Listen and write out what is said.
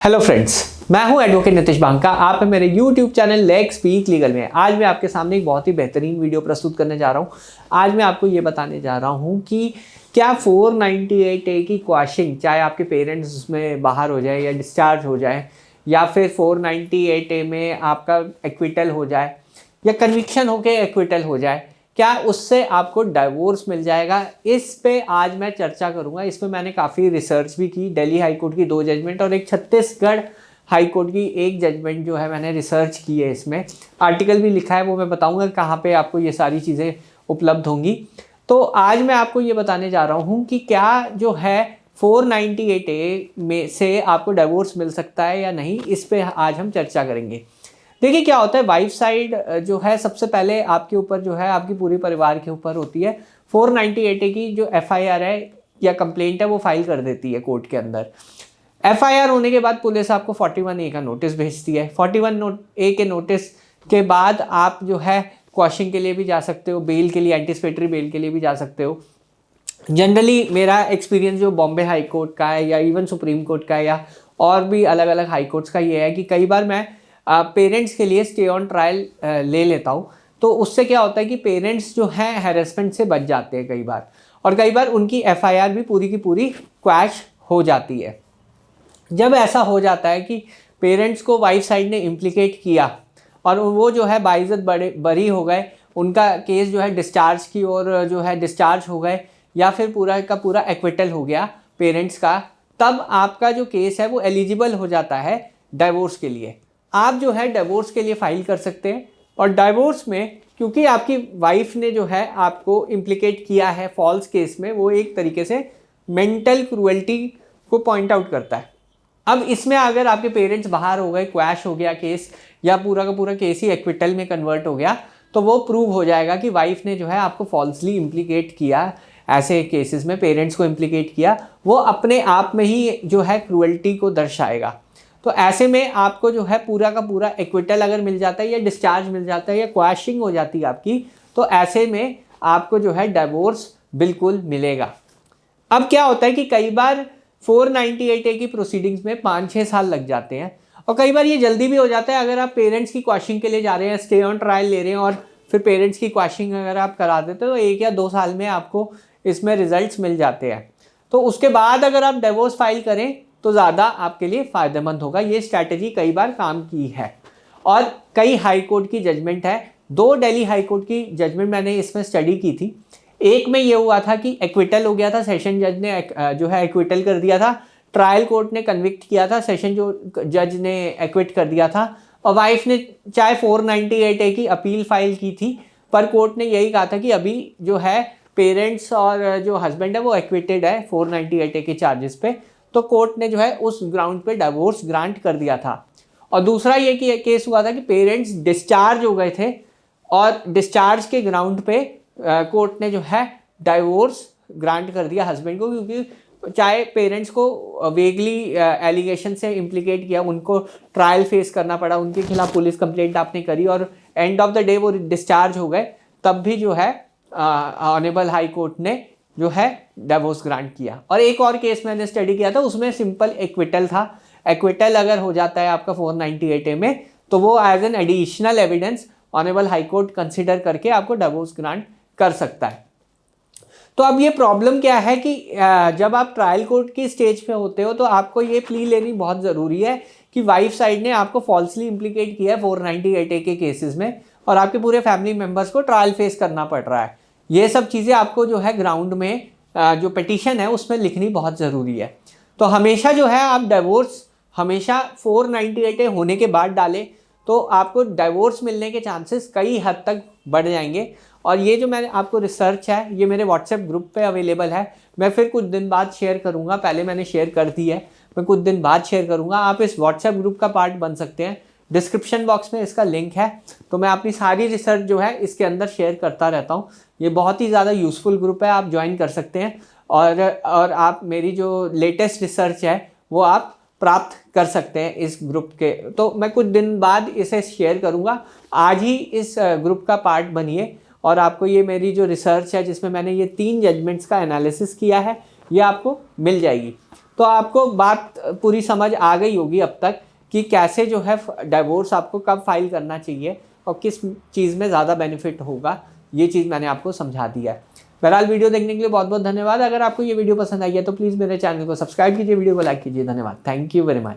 Hello friends, मैं हूं advocate Nitish Banka. आप हैं मेरे YouTube channel let's speak legal में। आज मैं आपके सामने एक बहुत ही बेहतरीन वीडियो प्रस्तुत करने जा रहा हूं। आज मैं आपको ये बताने जा रहा हूं कि क्या 498A की क्वाशिंग, चाहे आपके पेरेंट्स उसमें बाहर हो जाए या डिस्चार्ज हो जाए, या फिर 498A में आपका एक्विटल हो जाए या कन्विक्शन होके एक्विटल हो जाए, क्या उससे आपको डाइवोर्स मिल जाएगा? इस पे आज मैं चर्चा करूंगा। इसमें मैंने काफ़ी रिसर्च भी की। दिल्ली हाई कोर्ट की 2 जजमेंट और एक छत्तीसगढ़ हाई कोर्ट की 1 जजमेंट जो है मैंने रिसर्च की है। इसमें आर्टिकल भी लिखा है, वो मैं बताऊंगा कहाँ पे आपको ये सारी चीज़ें उपलब्ध होंगी। तो आज मैं आपको ये बताने जा रहा हूँ कि क्या जो है 498A में से आपको डाइवोर्स मिल सकता है या नहीं। इस पे आज हम चर्चा करेंगे। देखिए क्या होता है, वाइफ साइड जो है सबसे पहले आपके ऊपर जो है आपकी पूरे परिवार के ऊपर होती है। 498A की जो FIR है या कंप्लेंट है वो फाइल कर देती है कोर्ट के अंदर। FIR होने के बाद पुलिस आपको 41A का नोटिस भेजती है। 41A के नोटिस के बाद आप जो है क्वॉशिंग के लिए भी जा सकते हो, बेल के लिए, एंटीसिपेटरी बेल के लिए भी जा सकते हो। जनरली मेरा एक्सपीरियंस जो बॉम्बे हाई कोर्ट का है या इवन सुप्रीम कोर्ट का है या और भी अलग अलग हाई कोर्ट्स का ये है कि कई बार मैं पेरेंट्स के लिए स्टे ऑन ट्रायल ले लेता हूँ। तो उससे क्या होता है कि पेरेंट्स जो हैं हैरेसमेंट से बच जाते हैं कई बार, और कई बार उनकी FIR भी पूरी की पूरी क्वैश हो जाती है। जब ऐसा हो जाता है कि पेरेंट्स को वाइफ साइड ने इम्प्लीकेट किया और वो जो है बाइज्जत बरी हो गए, उनका केस जो है डिस्चार्ज की और जो है डिस्चार्ज हो गए, या फिर पूरा का पूरा एक्विटल हो गया पेरेंट्स का, तब आपका जो केस है वो एलिजिबल हो जाता है डाइवोर्स के लिए। आप जो है डाइवोर्स के लिए फाइल कर सकते हैं। और डाइवोर्स में क्योंकि आपकी वाइफ ने जो है आपको इम्प्लीकेट किया है फॉल्स केस में, वो एक तरीके से मेंटल क्रूएल्टी को पॉइंट आउट करता है। अब इसमें अगर आपके पेरेंट्स बाहर हो गए, क्वैश हो गया केस, या पूरा का पूरा केस ही एक्विटल में कन्वर्ट हो गया, तो वो प्रूव हो जाएगा कि वाइफ ने जो है आपको फॉल्सली इम्प्लीकेट किया। ऐसे केसेस में पेरेंट्स को इम्प्लीकेट किया, वो अपने आप में ही जो है क्रूएल्टी को दर्शाएगा। तो ऐसे में आपको जो है पूरा का पूरा एक्विटल अगर मिल जाता है या डिस्चार्ज मिल जाता है या क्वैशिंग हो जाती है आपकी, तो ऐसे में आपको जो है डाइवोर्स बिल्कुल मिलेगा। अब क्या होता है कि कई बार 498A की प्रोसीडिंग्स में 5-6 साल लग जाते हैं, और कई बार ये जल्दी भी हो जाता है। अगर आप पेरेंट्स की क्वैशिंग के लिए जा रहे हैं, स्टे ऑन ट्रायल ले रहे हैं, और फिर पेरेंट्स की क्वैशिंग अगर आप करा देते हो तो 1 या 2 साल में आपको इसमें रिजल्ट्स मिल जाते हैं। तो उसके बाद अगर आप डिवोर्स फाइल करें तो ज़्यादा आपके लिए फ़ायदेमंद होगा। ये स्ट्रैटेजी कई बार काम की है और कई हाई कोर्ट की जजमेंट है। 2 दिल्ली हाई कोर्ट की जजमेंट मैंने इसमें स्टडी की थी। एक में ये हुआ था कि एक्विटल हो गया था, सेशन जज ने जो है एक्विटल कर दिया था, ट्रायल कोर्ट ने कन्विक्ट किया था, सेशन जो जज ने एक्विट कर दिया था, और वाइफ ने चाहे 498A की अपील फाइल की थी, पर कोर्ट ने यही कहा था कि अभी जो है पेरेंट्स और जो हस्बैंड है वो एक्विटेड है 498A के चार्जेस पे। तो कोर्ट ने जो है उस ग्राउंड पे डिवोर्स ग्रांट कर दिया था। और दूसरा ये कि केस हुआ था कि पेरेंट्स डिस्चार्ज हो गए थे, और डिस्चार्ज के ग्राउंड पे कोर्ट ने जो है डाइवोर्स ग्रांट कर दिया हस्बैंड को, क्योंकि चाहे पेरेंट्स को वेगली एलिगेशन से इम्प्लीकेट किया, उनको ट्रायल फेस करना पड़ा, उनके खिलाफ पुलिस कंप्लेंट आपने करी और एंड ऑफ द डे वो डिस्चार्ज हो गए, तब भी जो है ऑनरेबल हाई कोर्ट ने जो है डिवोर्स ग्रांट किया। और एक और केस मैंने स्टडी किया था, उसमें सिंपल एक्विटल था। एक्विटल अगर हो जाता है आपका 498A में, तो वो as an additional evidence honourable high court consider करके आपको डिवोर्स ग्रांट कर सकता है। तो अब ये प्रॉब्लम क्या है कि जब आप ट्रायल कोर्ट की स्टेज पे होते हो तो आपको ये प्ली लेनी बहुत ज़रूरी है कि वाइफ साइड ने आपको फॉल्सली इम्प्लीकेट किया है 498A के केसेस में, और आपके पूरे फैमिली मेम्बर्स को ट्रायल फेस करना पड़ रहा है। ये सब चीज़ें आपको जो है ग्राउंड में जो पिटीशन है उसमें लिखनी बहुत ज़रूरी है। तो हमेशा जो है आप डिवोर्स हमेशा 498A होने के बाद डालें, तो आपको डिवोर्स मिलने के चांसेस कई हद तक बढ़ जाएंगे। और ये जो मैंने आपको रिसर्च है ये मेरे व्हाट्सएप ग्रुप पे अवेलेबल है। मैं फिर कुछ दिन बाद शेयर करूँगा, पहले मैंने शेयर कर दी है, मैं कुछ दिन बाद शेयर करूँगा। आप इस व्हाट्सएप ग्रुप का पार्ट बन सकते हैं। डिस्क्रिप्शन बॉक्स में इसका लिंक है। तो मैं अपनी सारी रिसर्च जो है इसके अंदर शेयर करता रहता हूँ। ये बहुत ही ज़्यादा यूज़फुल ग्रुप है, आप ज्वाइन कर सकते हैं, और आप मेरी जो लेटेस्ट रिसर्च है वो आप प्राप्त कर सकते हैं इस ग्रुप के। तो मैं कुछ दिन बाद इसे शेयर करूँगा। आज ही इस ग्रुप का पार्ट बनिए, और आपको ये मेरी जो रिसर्च है जिसमें मैंने ये 3 जजमेंट्स का एनालिसिस किया है, ये आपको मिल जाएगी। तो आपको बात पूरी समझ आ गई होगी अब तक कि कैसे जो है डिवोर्स आपको कब फाइल करना चाहिए और किस चीज़ में ज़्यादा बेनिफिट होगा, ये चीज़ मैंने आपको समझा दिया है। बहरहाल वीडियो देखने के लिए बहुत बहुत धन्यवाद। अगर आपको ये वीडियो पसंद आई है तो प्लीज़ मेरे चैनल को सब्सक्राइब कीजिए, वीडियो को लाइक कीजिए। धन्यवाद, थैंक यू वेरी मच।